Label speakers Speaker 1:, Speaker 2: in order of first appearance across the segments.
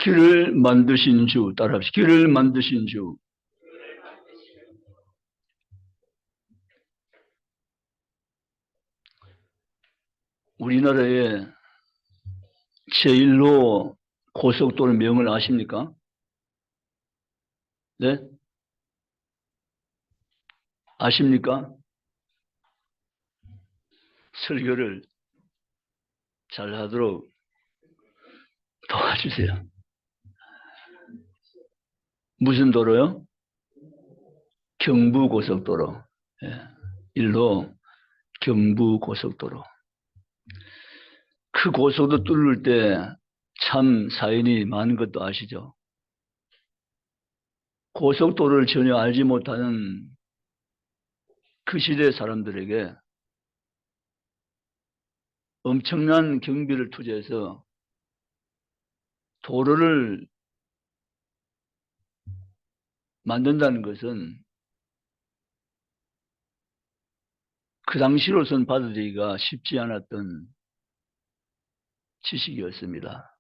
Speaker 1: 길을 만드신 주, 따라합시다. 길을 만드신 주. 우리나라의 제1호 고속도로 명을 아십니까? 네? 아십니까? 설교를 잘 하도록 도와주세요. 무슨 도로요? 경부고속도로. 예. 1호 경부고속도로. 그 고속도 뚫을 때 참 사연이 많은 것도 아시죠? 고속도로를 전혀 알지 못하는 그 시대 사람들에게 엄청난 경비를 투자해서 도로를 만든다는 것은 그 당시로선 받아들이기가 쉽지 않았던 지식이었습니다.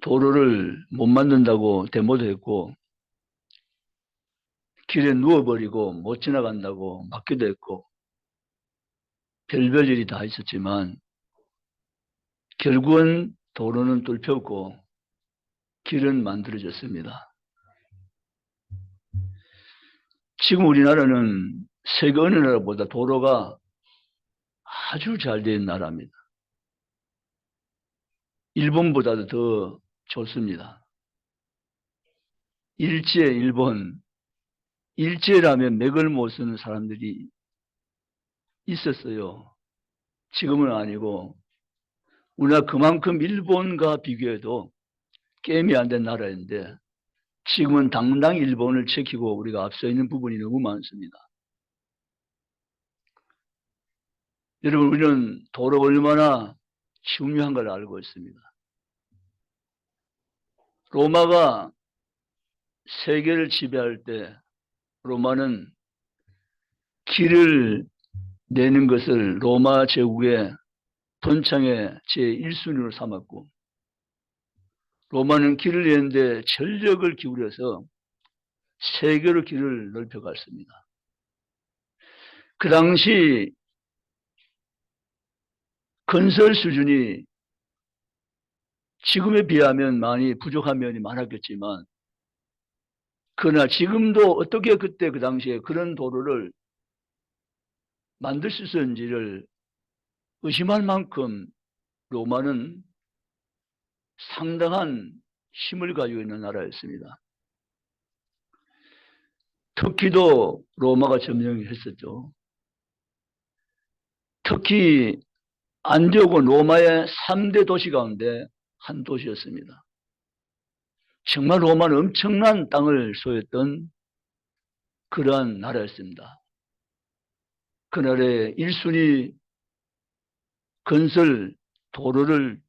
Speaker 1: 도로를 못 만든다고 데모도 했고 길에 누워버리고 못 지나간다고 막기도 했고 별별 일이 다 있었지만 결국은 도로는 뚫혔고 길은 만들어졌습니다. 지금 우리나라는 세계 어느 나라보다 도로가 아주 잘 된 나라입니다. 일본보다도 더 좋습니다. 일본, 일제라면 맥을 못 쓰는 사람들이 있었어요. 지금은 아니고 우리나라 그만큼 일본과 비교해도 게임이 안 된 나라인데 지금은 당당히 일본을 지키고 우리가 앞서 있는 부분이 너무 많습니다. 여러분, 우리는 도로가 얼마나 중요한 걸 알고 있습니다. 로마가 세계를 지배할 때 로마는 길을 내는 것을 로마 제국의 번창의 제1순위로 삼았고 로마는 길을 내는데 전력을 기울여서 세계로 길을 넓혀갔습니다. 그 당시 건설 수준이 지금에 비하면 많이 부족한 면이 많았겠지만 그러나 지금도 어떻게 그때 그 당시에 그런 도로를 만들 수 있었는지를 의심할 만큼 로마는 상당한 힘을 가지고 있는 나라였습니다. 터키도 로마가 점령했었죠. 터키 안디옥은 로마의 3대 도시 가운데 한 도시였습니다. 정말 로마는 엄청난 땅을 소유했던 그러한 나라였습니다. 그날의 1순위 건설 도로를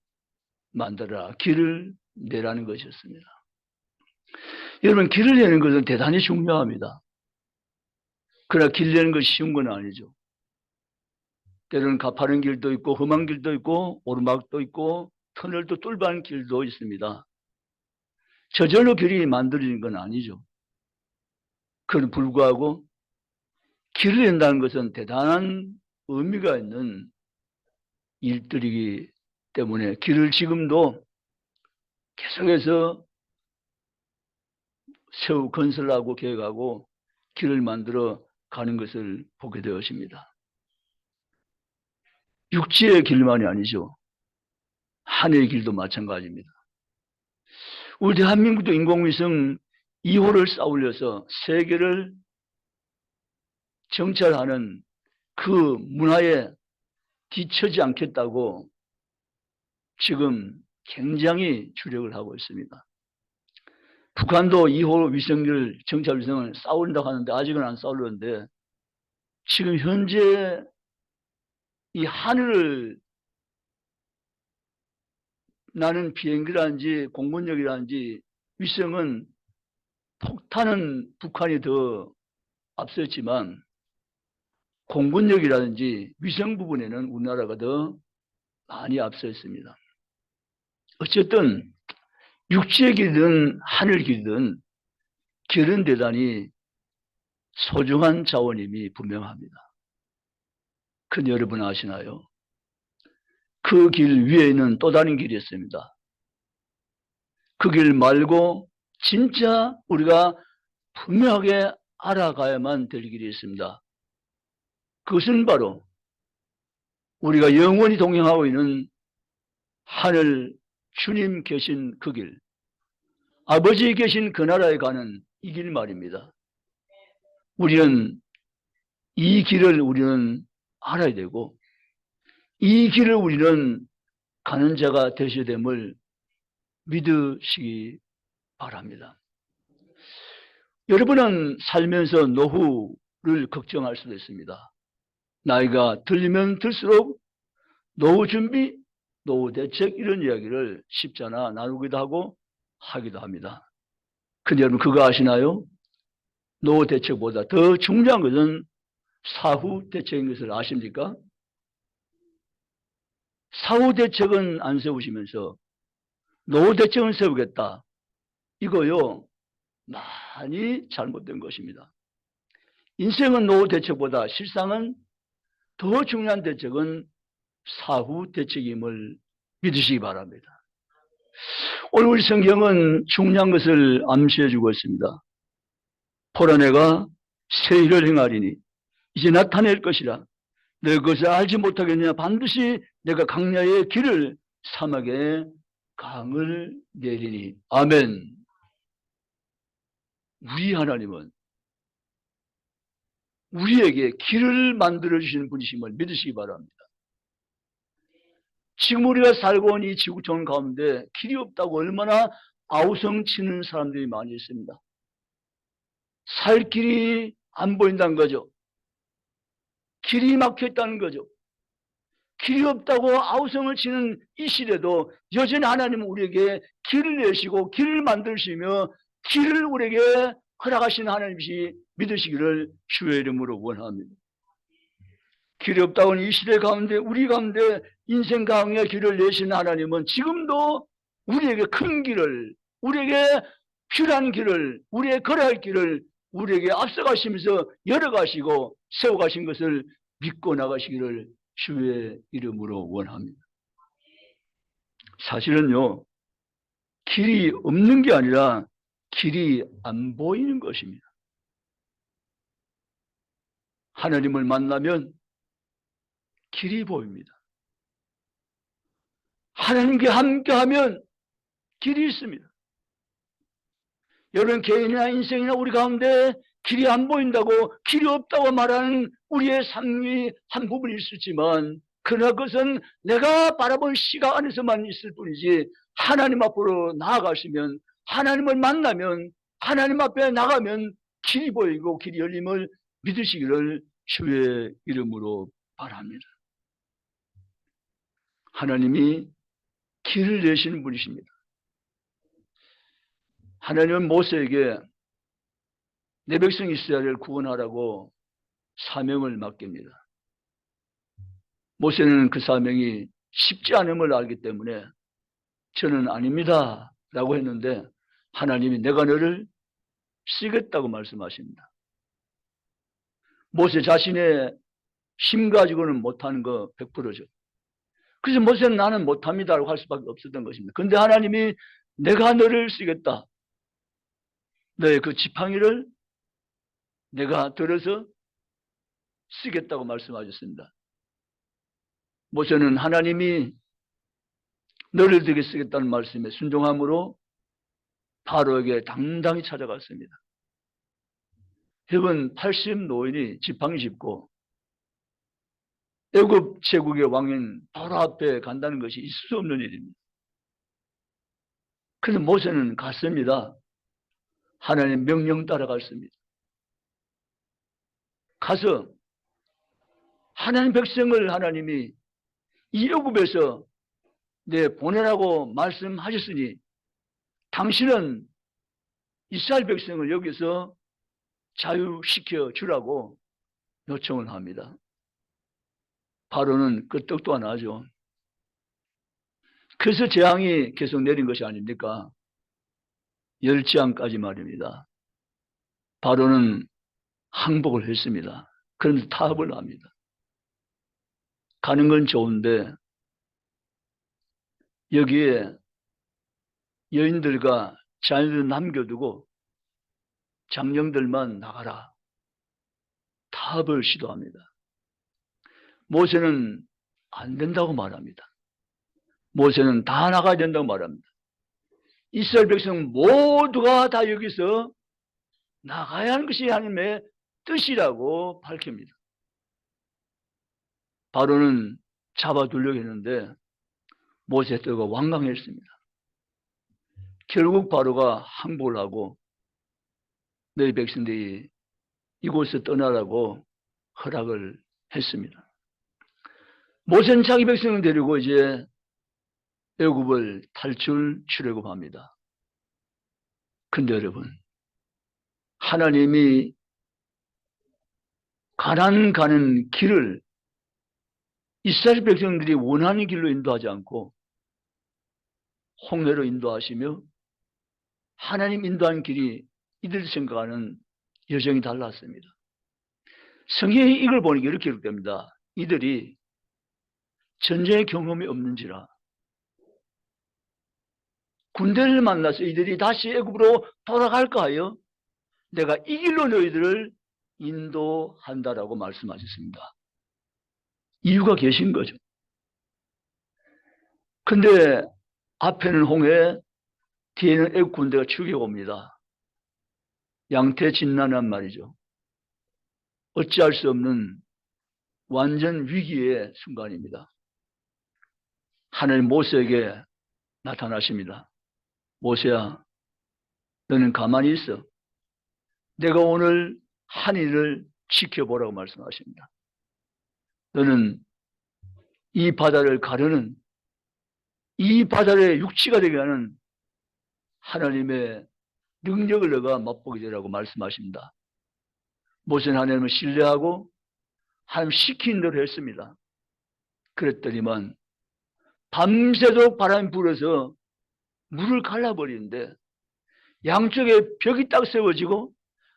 Speaker 1: 만들어라, 길을 내라는 것이었습니다. 여러분, 길을 내는 것은 대단히 중요합니다. 그러나 길 내는 것이 쉬운 건 아니죠. 때로는 가파른 길도 있고 험한 길도 있고 오르막도 있고 터널도 뚫는 길도 있습니다. 저절로 길이 만들어진 건 아니죠. 그런 불구하고 길을 낸다는 것은 대단한 의미가 있는 일들이기 때문에 길을 지금도 계속해서 건설하고 계획하고 길을 만들어 가는 것을 보게 되었습니다. 육지의 길만이 아니죠. 하늘의 길도 마찬가지입니다. 우리 대한민국도 인공위성 2호를 쌓으려서 세계를 정찰하는 그 문화에 뒤처지 않겠다고 지금 굉장히 주력을 하고 있습니다. 북한도 2호 위성을 정찰 위성을 쌓으려고 하는데 아직은 안 쌓으려는데 지금 현재 이 하늘을 나는 비행기라든지 공군력이라든지 위성은 폭탄은 북한이 더 앞섰지만 공군력이라든지 위성 부분에는 우리나라가 더 많이 앞서 있습니다. 어쨌든 육지의 길이든 하늘 길이든 길은 대단히 소중한 자원임이 분명합니다. 근데 여러분 아시나요? 그 길 위에는 또 다른 길이 있습니다. 그 길 말고 진짜 우리가 분명하게 알아가야만 될 길이 있습니다. 그것은 바로 우리가 영원히 동행하고 있는 하늘 주님 계신 그 길, 아버지 계신 그 나라에 가는 이 길 말입니다. 우리는 이 길을 우리는 알아야 되고 이 길을 우리는 가는 자가 되셔야 됨을 믿으시기 바랍니다. 여러분은 살면서 노후를 걱정할 수도 있습니다. 나이가 들면 들수록 노후 준비, 노후 대책 이런 이야기를 십자나 나누기도 하고 하기도 합니다. 근데 여러분 그거 아시나요? 노후 대책보다 더 중요한 것은 사후 대책인 것을 아십니까? 사후 대책은 안 세우시면서 노후 대책은 세우겠다. 이거요 많이 잘못된 것입니다. 인생은 노후 대책보다 실상은 더 중요한 대책은 사후 대책임을 믿으시기 바랍니다. 오늘 우리 성경은 중요한 것을 암시해 주고 있습니다. 포라내가 새 일을 행하리니 이제 나타낼 것이라. 너희 그것을 알지 못하겠느냐. 반드시 내가 강야의 길을 사막에 강을 내리니. 아멘. 우리 하나님은 우리에게 길을 만들어주시는 분이심을 믿으시기 바랍니다. 지금 우리가 살고 온 이 지구촌 가운데 길이 없다고 얼마나 아우성치는 사람들이 많이 있습니다. 살 길이 안 보인다는 거죠. 길이 막혀있다는 거죠. 길이 없다고 아우성을 치는 이 시대도 여전히 하나님은 우리에게 길을 내시고 길을 만드시며 길을 우리에게 허락하신 하나님이시 믿으시기를 주의 이름으로 원합니다. 길이 없다고 하는 이 시대 가운데 우리 가운데 인생 강의 길을 내시는 하나님은 지금도 우리에게 큰 길을, 우리에게 필요한 길을, 우리의 걸어갈 길을 우리에게 앞서가시면서 열어가시고 세워가신 것을 믿고 나가시기를 주의 이름으로 원합니다. 사실은요, 길이 없는 게 아니라 길이 안 보이는 것입니다. 하나님을 만나면 길이 보입니다. 하나님께 함께하면 길이 있습니다. 여러분 개인이나 인생이나 우리 가운데 길이 안 보인다고 길이 없다고 말하는 우리의 삶이 한 부분이 있었지만 그러나 그것은 내가 바라본 시각 안에서만 있을 뿐이지 하나님 앞으로 나아가시면 하나님을 만나면 하나님 앞에 나가면 길이 보이고 길이 열림을 믿으시기를 주의 이름으로 바랍니다. 하나님이 길을 내시는 분이십니다. 하나님은 모세에게 내 백성 이스라엘을 구원하라고 사명을 맡깁니다. 모세는 그 사명이 쉽지 않음을 알기 때문에 저는 아닙니다 라고 했는데 하나님이 내가 너를 쓰겠다고 말씀하십니다. 모세 자신의 힘 가지고는 못하는 거 100%죠. 그래서 모세는 나는 못합니다 라고 할 수밖에 없었던 것입니다. 그런데 하나님이 내가 너를 쓰겠다. 너의 그 지팡이를 내가 들어서 쓰겠다고 말씀하셨습니다. 모세는 하나님이 너를 되게 쓰겠다는 말씀에 순종함으로 바로에게 당당히 찾아갔습니다. 여러분 80 노인이 지팡이 짚고 애굽 제국의 왕인 바로 앞에 간다는 것이 있을 수 없는 일입니다. 그래서 모세는 갔습니다. 하나님의 명령 따라갔습니다. 가서 하나님 백성을 하나님이 이 애굽에서 보내라고 말씀하셨으니 당신은 이스라엘 백성을 여기서 자유시켜 주라고 요청을 합니다. 바로는 끄떡도 안 하죠. 그래서 재앙이 계속 내린 것이 아닙니까? 10재앙까지 말입니다. 바로는 항복을 했습니다. 그런데 타협을 합니다. 가는 건 좋은데 여기에 여인들과 자녀들 남겨두고 장령들만 나가라. 타협을 시도합니다. 모세는 안 된다고 말합니다. 모세는 다 나가야 된다고 말합니다. 이스라엘 백성 모두가 다 여기서 나가야 하는 것이 하나님의 뜻이라고 밝힙니다. 바로는 잡아두려고 했는데 모세의 뜻가 완강했습니다. 결국 바로가 항복을 하고 너희 백성들이 이곳을 떠나라고 허락을 했습니다. 모세는 자기 백성을 데리고 이제 애굽을 출애굽합니다. 근데 여러분, 하나님이 가나안 가는 길을 이스라엘 백성들이 원하는 길로 인도하지 않고 홍해로 인도하시며 하나님 인도하는 길이 이들 생각하는 여정이 달랐습니다. 성경에 이걸 보니까 이렇게 기록됩니다. 이들이 전쟁의 경험이 없는지라 군대를 만나서 이들이 다시 애굽으로 돌아갈까 하여 내가 이 길로 너희들을 인도한다라고 말씀하셨습니다. 이유가 계신 거죠. 근데 앞에는 홍해, 뒤에는 애굽 군대가 추격옵니다. 양태진난한 말이죠. 어찌할 수 없는 완전 위기의 순간입니다. 하나님 모세에게 나타나십니다. 모세야, 너는 가만히 있어. 내가 오늘 한 일을 지켜보라고 말씀하십니다. 너는 이 바다를 가르는, 이 바다의 육지가 되게 하는 하나님의 능력을 너가 맛보게 되라고 말씀하십니다. 모세는 하나님을 신뢰하고 하나님 시킨 대로 했습니다. 그랬더니만 밤새도록 바람이 불어서 물을 갈라버리는데 양쪽에 벽이 딱 세워지고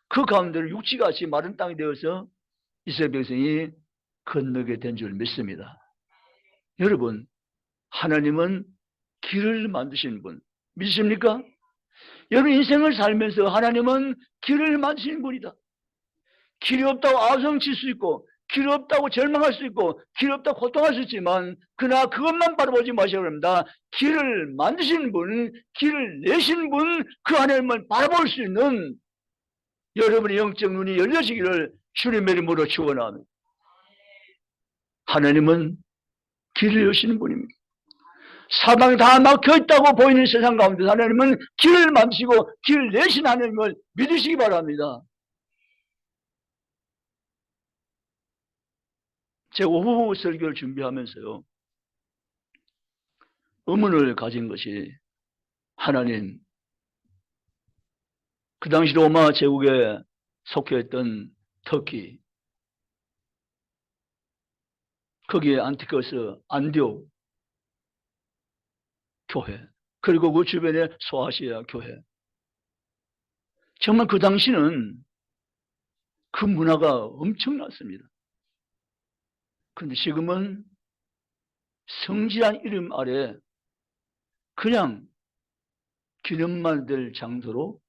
Speaker 1: 그 가운데는 육지같이 마른 땅이 되어서 이스라엘 백성이 건너게 된 줄 믿습니다. 여러분, 하나님은 길을 만드시는 분 믿으십니까? 여러분 인생을 살면서 하나님은 길을 만드시는 분이다. 길이 없다고 아우성칠 수 있고 길이 없다고 절망할 수 있고 길이 없다고 고통할 수 있지만 그러나 그것만 바라보지 마시라고 합니다. 길을 만드시는 분, 길을 내시는 분, 그 하나님을 바라볼 수 있는 여러분의 영적 눈이 열려지기를 주님의 이름으로 축원합니다. 하나님은 길을 여시는 분입니다. 사방이 다 막혀있다고 보이는 세상 가운데 하나님은 길을 만드시고 길을 내신 하나님을 믿으시기 바랍니다. 제가 오후 설교를 준비하면서요, 의문을 가진 것이 하나님, 그 당시 로마 제국에 속해있던 터키, 거기에 안티커스, 안디옥 교회, 그리고 그 주변에 소아시아 교회, 정말 그 당시는 그 문화가 엄청났습니다. 그런데 지금은 성지란 이름 아래 그냥 기념만 될 장소로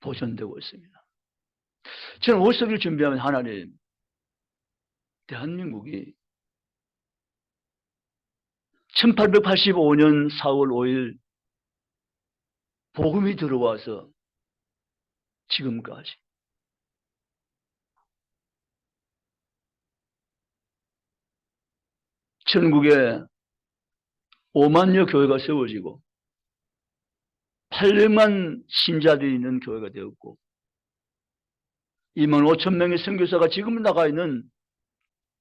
Speaker 1: 보존되고 있습니다. 저는 오석을 준비하면 하나님, 대한민국이 1885년 4월 5일 복음이 들어와서 지금까지 전국에 5만여 교회가 세워지고 800만 신자들이 있는 교회가 되었고 2만 5천 명의 선교사가 지금 나가 있는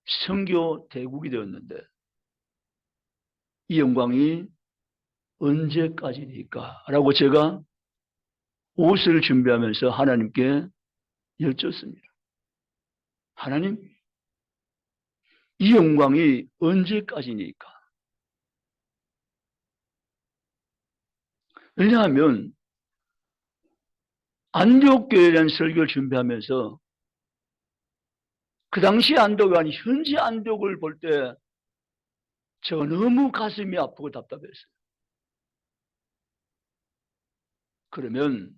Speaker 1: 선교 대국이 되었는데 이 영광이 언제까지니까? 라고 제가 옷을 준비하면서 하나님께 여쭙습니다. 하나님, 이 영광이 언제까지니까? 왜냐하면 안디옥교회에 대한 설교를 준비하면서 그 당시 안디옥이 아닌 현지 안디옥을 볼 때 제가 너무 가슴이 아프고 답답했어요. 그러면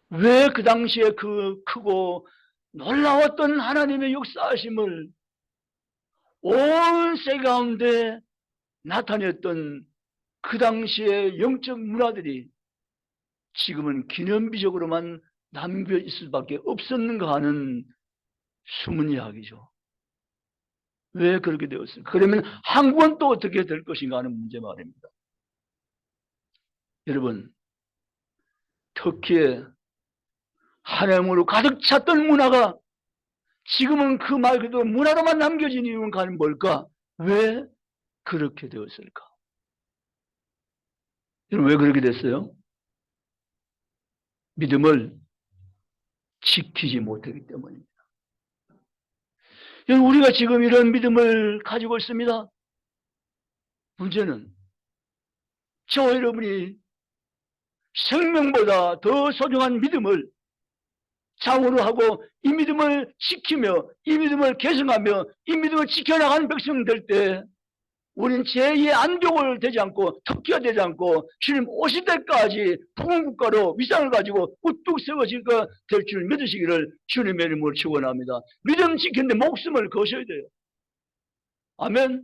Speaker 1: 왜 그 당시에 그 크고 놀라웠던 하나님의 역사하심을 온 세계 가운데 나타냈던 그 당시의 영적 문화들이 지금은 기념비적으로만 남겨 있을 수밖에 없었는가 하는 숨은 이야기죠. 왜 그렇게 되었을까? 그러면 한국은 또 어떻게 될 것인가 하는 문제 말입니다. 여러분, 터키에 하나님으로 가득 찼던 문화가 지금은 그 말 그대로 문화로만 남겨진 이유가 뭘까? 왜 그렇게 되었을까? 여러분, 왜 그렇게 됐어요? 믿음을 지키지 못하기 때문입니다. 여러분, 우리가 지금 이런 믿음을 가지고 있습니다. 문제는 저와 여러분이 생명보다 더 소중한 믿음을 장으로 하고 이 믿음을 지키며 이 믿음을 계승하며 이 믿음을 지켜나가는 백성 될 때 우리는 제2의 안디옥을 되지 않고 터키가 되지 않고 주님 오실 때까지 풍국가로 위상을 가지고 우뚝 세워질 것 될 줄 믿으시기를 주님의 이름으로 축원합니다. 믿음 지키는데 목숨을 거셔야 돼요. 아멘.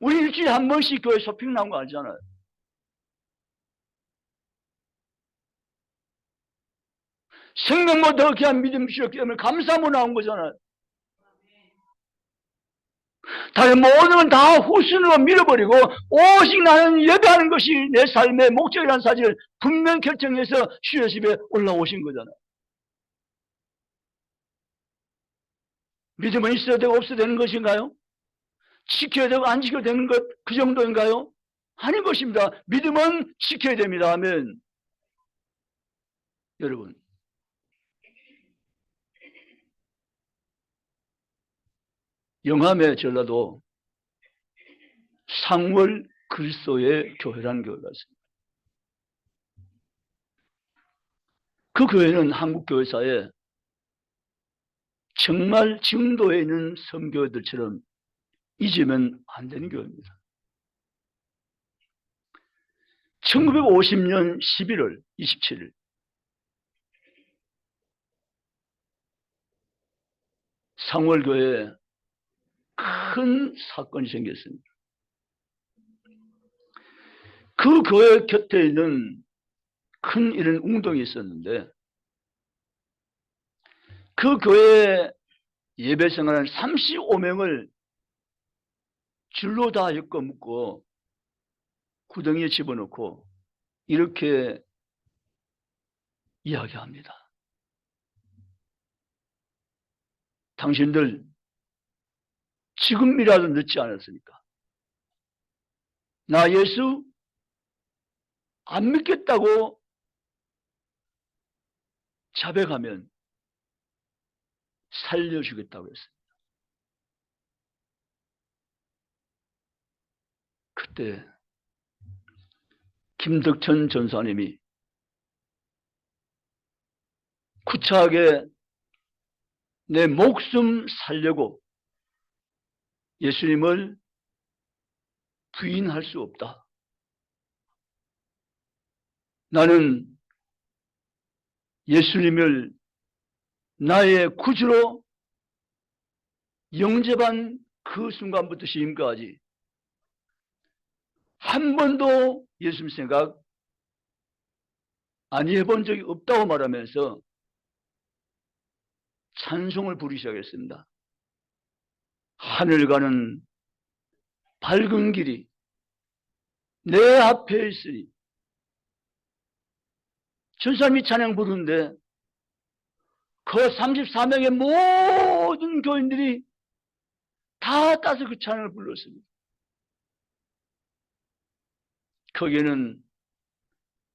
Speaker 1: 우리 일주일에 한 번씩 교회 쇼핑 나온 거 알잖아요. 생명보다 더 귀한 믿음 주셨기 때문에 감사하며 나온 거잖아요. 다른 모든 건 다 후순으로 밀어버리고 오직 나는 예배하는 것이 내 삶의 목적이라는 사실을 분명 결정해서 주의 집에 올라오신 거잖아요. 믿음은 있어야 되고 없어야 되는 것인가요? 지켜야 되고 안 지켜야 되는 것 그 정도인가요? 아닌 것입니다. 믿음은 지켜야 됩니다. 아멘. 여러분, 영암의 전라도 상월 그리스도의 교회라는 교회가 있습니다. 그 교회는 한국 교회사에 정말 증도에 있는 선교회들처럼 잊으면 안 되는 교회입니다. 1950년 11월 27일 상월교회에 큰 사건이 생겼습니다. 그 교회 곁에 있는 큰 이런 웅덩이 있었는데 그 교회 예배 생활한 35명을 줄로 다 엮어묶고 구덩이에 집어넣고 이렇게 이야기합니다. 당신들 지금이라도 늦지 않았습니까? 나 예수 안 믿겠다고 자백하면 살려주겠다고 했습니다. 그때 김덕천 전사님이 구차하게 내 목숨 살려고 예수님을 부인할 수 없다. 나는 예수님을 나의 구주로 영접한 그 순간부터 지금까지 한 번도 예수님 생각 안 해본 적이 없다고 말하면서 찬송을 부르기 시작했습니다. 하늘 가는 밝은 길이 내 앞에 있으니 전사님이 찬양 부르는데 그 34명의 모든 교인들이 다 따서 그 찬양을 불렀습니다. 거기에는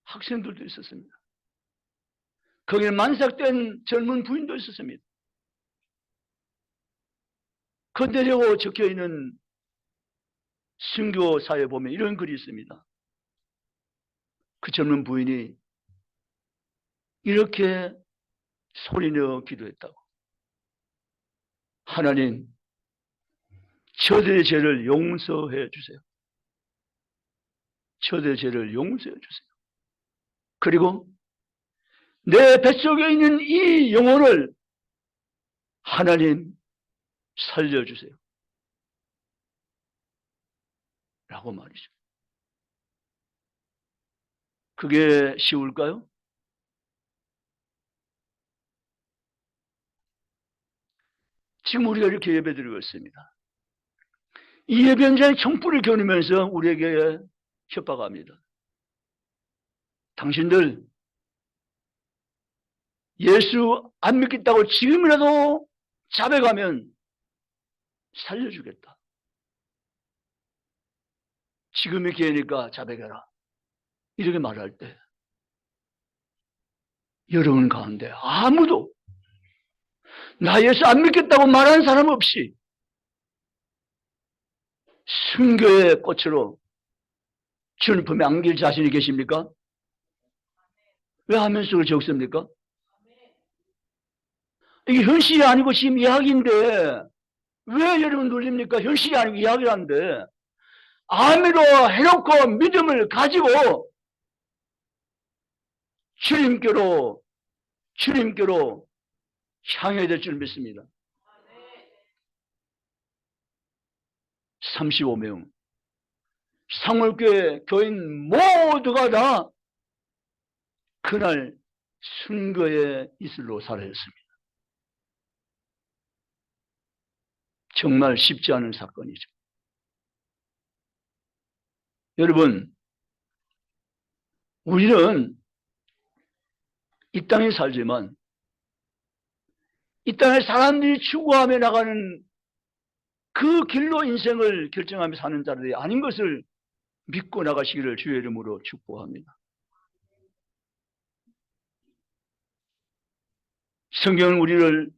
Speaker 1: 학생들도 있었습니다. 거기에는 만삭된 젊은 부인도 있었습니다. 그 내려고 적혀있는 신교사에 보면 이런 글이 있습니다. 그 젊은 부인이 이렇게 소리내어 기도했다고. 하나님, 저들의 죄를 용서해 주세요. 저들의 죄를 용서해 주세요. 그리고 내 뱃속에 있는 이 영혼을 하나님 살려주세요. 라고 말이죠. 그게 쉬울까요? 지금 우리가 이렇게 예배드리고 있습니다. 이 예배 현장에 총불을 겨누면서 우리에게 협박합니다. 당신들 예수 안 믿겠다고 지금이라도 자백하면 살려주겠다. 지금이 기회니까 자백해라. 이렇게 말할 때 여러분 가운데 아무도 나 예수 안 믿겠다고 말하는 사람 없이 순교의 꽃으로 주님 품에 안길 자신이 계십니까? 왜 화면 속을 적습니까? 이게 현실이 아니고 지금 이야기인데 왜 여러분 놀립니까? 현실이 아니고 이야기라는데 아멘으로 해놓고 믿음을 가지고 주님께로 향해야 될 줄 믿습니다. 35명 상월교회 교인 모두가 다 그날 순교의 이슬로 사라졌습니다. 정말 쉽지 않은 사건이죠. 여러분, 우리는 이 땅에 살지만 이 땅에 사람들이 추구하며 나가는 그 길로 인생을 결정하며 사는 자들이 아닌 것을 믿고 나가시기를 주의 이름으로 축복합니다. 성경은 우리를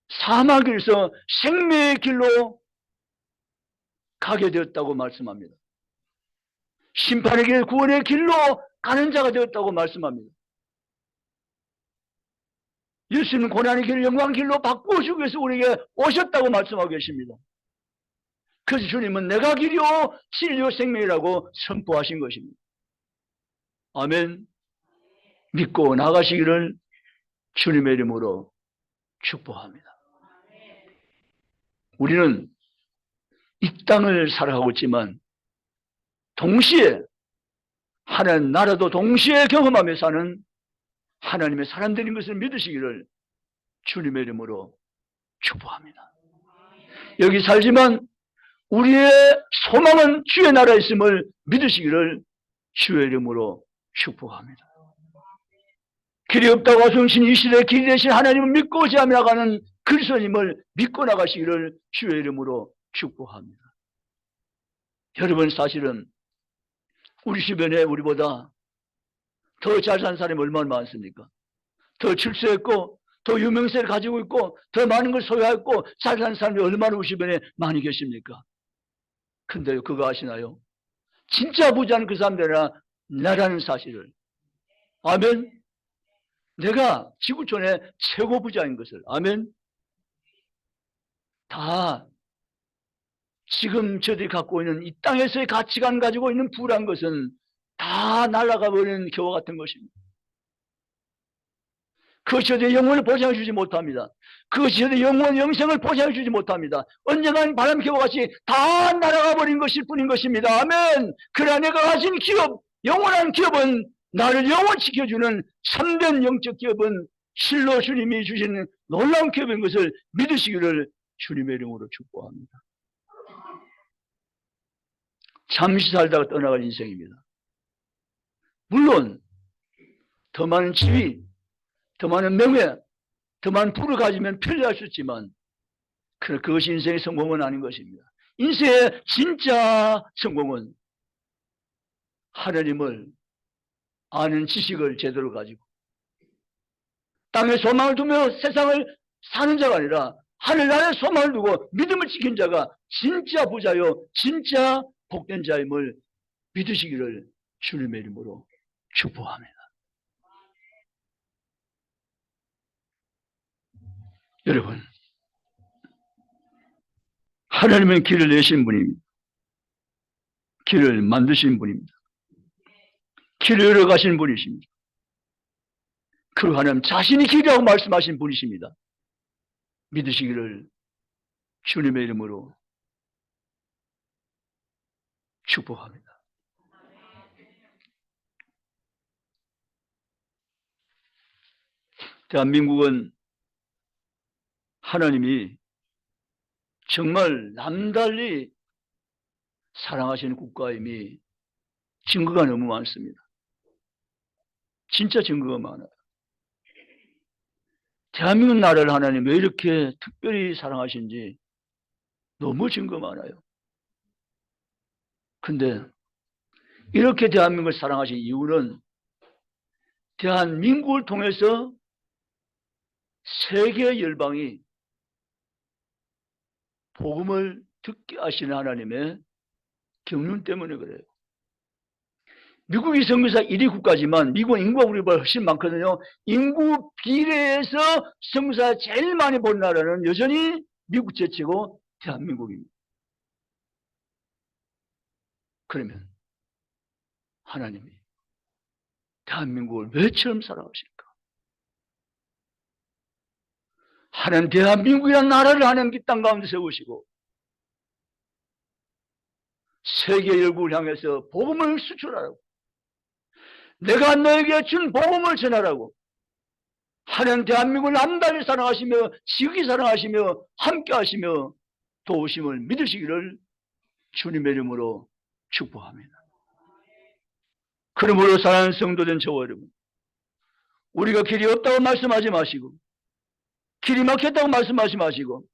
Speaker 1: 사막에서 생명의 길로 가게 되었다고 말씀합니다. 심판의 길, 구원의 길로 가는 자가 되었다고 말씀합니다. 예수는 고난의 길을 영광의 길로 바꾸어주기 위해서 우리에게 오셨다고 말씀하고 계십니다. 그래서 주님은 내가 길이요 진리요 생명이라고 선포하신 것입니다. 아멘. 믿고 나가시기를 주님의 이름으로 축복합니다. 우리는 이 땅을 살아가고 있지만 동시에 하나님 나라도 동시에 경험하며 사는 하나님의 사람들인 것을 믿으시기를 주님의 이름으로 축복합니다. 여기 살지만 우리의 소망은 주의 나라에 있음을 믿으시기를 주의 이름으로 축복합니다. 길이 없다고 하신 이 시대에 길이 되신 하나님을 믿고 지하며 나가는 그리스도님을 믿고 나가시기를 주의 이름으로 축복합니다. 여러분, 사실은 우리 주변에 우리보다 더 잘 사는 사람이 얼마나 많습니까? 더 출세했고 더 유명세를 가지고 있고 더 많은 걸 소유했고 잘 사는 사람이 얼마나 우리 주변에 많이 계십니까? 근데요, 그거 아시나요? 진짜 부자는 그 사람들이나 나라는 사실을. 아멘. 내가 지구촌의 최고 부자인 것을. 아멘. 다 지금 저들이 갖고 있는 이 땅에서의 가치관 가지고 있는 부란 것은 다 날아가 버리는 겨와 같은 것입니다. 그것이 저들의 영혼을 보장해 주지 못합니다. 그것이 저들의 영혼 영생을 보장해 주지 못합니다. 언젠간 바람 겨와같이 다 날아가 버린 것일 뿐인 것입니다. 아멘. 그러나 내가 가진 기업, 영원한 기업은 나를 영원 지켜주는 참된 영적 기업은 실로 주님이 주시는 놀라운 기업인 것을 믿으시기를 주님의 이름으로 축복합니다. 잠시 살다가 떠나갈 인생입니다. 물론 더 많은 지위, 더 많은 명예, 더 많은 부를 가지면 편리할 수 있지만 그것이 인생의 성공은 아닌 것입니다. 인생의 진짜 성공은 하나님을 아는 지식을 제대로 가지고 땅에 소망을 두며 세상을 사는 자가 아니라 하늘나라에 소망을 두고 믿음을 지킨 자가 진짜 부자요 진짜 복된 자임을 믿으시기를 주님의 이름으로 축복합니다. 여러분, 하나님은 길을 내신 분입니다. 길을 만드신 분입니다. 길을 열어가신 분이십니다. 그리고 하나님 자신이 길이라고 말씀하신 분이십니다. 믿으시기를 주님의 이름으로 축복합니다. 대한민국은 하나님이 정말 남달리 사랑하시는 국가임이 증거가 너무 많습니다. 진짜 증거가 많아요. 대한민국 나라를 하나님 왜 이렇게 특별히 사랑하신지 너무 증거 많아요. 근데 이렇게 대한민국을 사랑하신 이유는 대한민국을 통해서 세계 열방이 복음을 듣게 하시는 하나님의 경륜 때문에 그래요. 미국이 선교사 1위 국가지만 미국은 인구가 우리보다 훨씬 많거든요. 인구 비례에서 선교사 제일 많이 본 나라는 여전히 미국 제치고 대한민국입니다. 그러면 하나님이 대한민국을 왜 처음 사랑하실까? 하나님 대한민국이라는 나라를 하나님 이 땅 가운데 세우시고 세계 열국을 향해서 복음을 수출하라고, 내가 너에게 준 복음을 전하라고 하나님 대한민국을 남달리 사랑하시며 지극히 사랑하시며 함께하시며 도우심을 믿으시기를 주님의 이름으로 축복합니다. 그러므로 사랑하는 성도된 저와 여러분, 우리가 길이 없다고 말씀하지 마시고 길이 막혔다고 말씀하지 마시고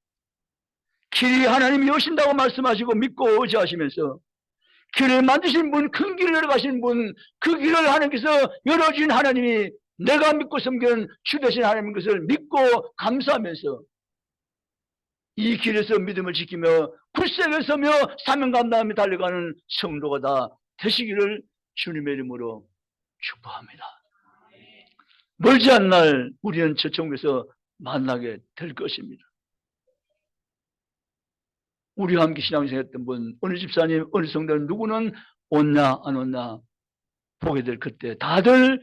Speaker 1: 길이 하나님이 여신다고 말씀하시고 믿고 의지하시면서 길을 만드신 분, 큰 길을 열어가신 분, 그 길을 하나님께서 열어주신 하나님이 내가 믿고 섬기는 주 되신 하나님인 것을 믿고 감사하면서 이 길에서 믿음을 지키며 굳세게 서며 사명 감당하며 달려가는 성도가 다 되시기를 주님의 이름으로 축복합니다. 멀지 않은 날 우리는 저 천국에서 만나게 될 것입니다. 우리와 함께 신앙생활 했던 분, 어느 집사님, 어느 성도는 누구는 온나 안 온나 보게 될 그때 다들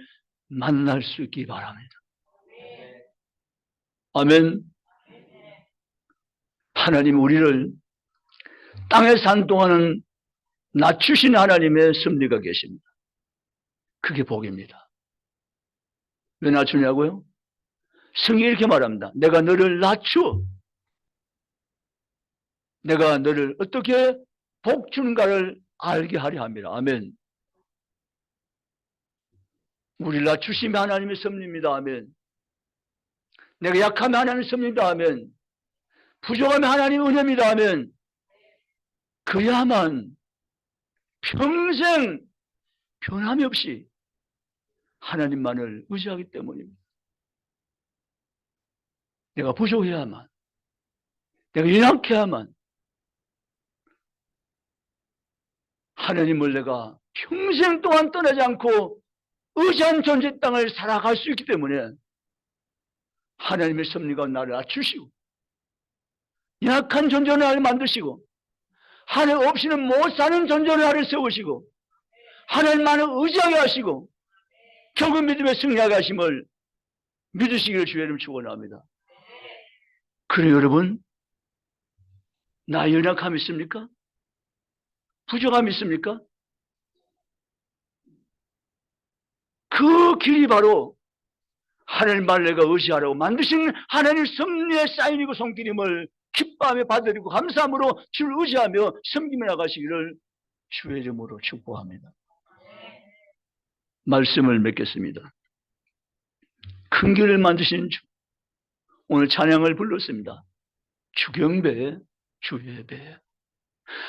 Speaker 1: 만날 수 있기 바랍니다. 아멘. 하나님 우리를 땅에 산 동안은 낮추신 하나님의 섭리가 계십니다. 그게 복입니다. 왜 낮추냐고요? 성경이 이렇게 말합니다. 내가 너를 낮추어 내가 너를 어떻게 복 주는가를 알게 하려 합니다. 아멘. 우리를 낮추시면 하나님의 섭리입니다. 아멘. 내가 약하면 하나님의 섭리입니다. 아멘. 부족하면 하나님의 은혜입니다. 아멘. 그야만 평생 변함이 없이 하나님만을 의지하기 때문입니다. 내가 부족해야만, 내가 연약해야만 하나님을 내가 평생 동안 떠나지 않고 의지한 존재 땅을 살아갈 수 있기 때문에 하나님의 섭리가 나를 낮추시고 약한 존재를 나를 만드시고 하나님 없이는 못 사는 존재를 나를 세우시고 하나님만을 의지하게 하시고 결국 믿음에 승리하게 하심을 믿으시기를 주의 이름 축원합니다. 그래 여러분, 나 연약함 있습니까? 부족함 있습니까? 그 길이 바로 하나님만 내가 의지하라고 만드신 하나님 섭리의 사인이고 손길임을 기뻐하며 받아들이고 감사함으로 주를 의지하며 섬기며 나가시기를 주의 이름으로 축복합니다. 말씀을 맺겠습니다. 큰 길을 만드신 주, 오늘 찬양을 불렀습니다. 주경배 주의 배.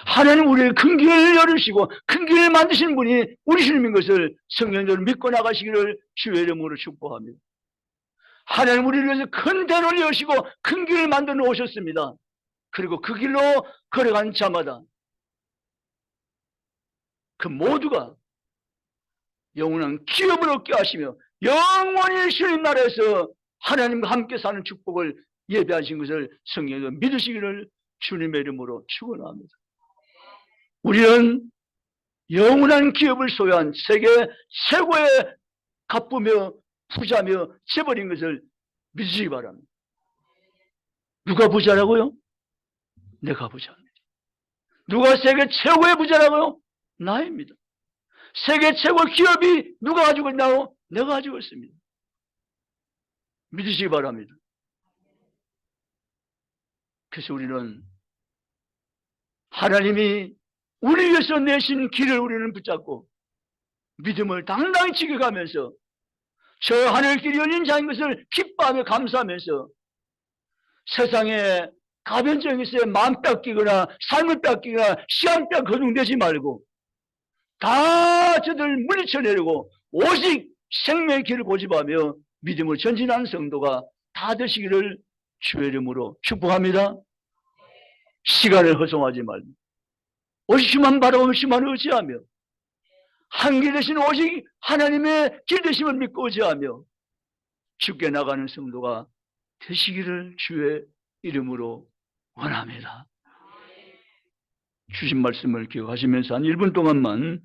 Speaker 1: 하나님 우리의 큰 길을 열으시고 큰 길을 만드신 분이 우리 주님인 것을 성령적으로 믿고 나가시기를 주의 이름으로 축복합니다. 하나님 우리를 위해서 큰 대로를 여시고 큰 길을 만들어 놓으셨습니다. 그리고 그 길로 걸어간 자마다 그 모두가 영원한 기업을 얻게 하시며 영원히 주님 나라에서 하나님과 함께 사는 축복을 예배하신 것을 성경에서 믿으시기를 주님의 이름으로 축원합니다. 우리는 영원한 기업을 소유한 세계 최고의 갑부며 부자며 재벌인 것을 믿으시기 바랍니다. 누가 부자라고요? 내가 부자입니다. 누가 세계 최고의 부자라고요? 나입니다. 세계 최고 기업이 누가 가지고 있나요? 내가 가지고 있습니다. 믿으시기 바랍니다. 그래서 우리는 하나님이 우리 위해서 내신 길을 우리는 붙잡고 믿음을 당당히 지켜가면서 저 하늘길이 열린 자인 것을 기뻐하며 감사하면서 세상에 가변적인 것에 마음 뺏기거나 삶을 뺏기거나 시간 거둥대지 말고 다 저들 물리쳐 내리고 오직 생명의 길을 고집하며 믿음을 전진하는 성도가 다 되시기를 주의 이름으로 축복합니다. 시간을 허송하지 말고 오직 주만 바라보며 주만 의지하며 한길 되신 오직 하나님의 길 되심을 믿고 의지하며 죽게 나가는 성도가 되시기를 주의 이름으로 원합니다. 주신 말씀을 기억하시면서 한 1분 동안만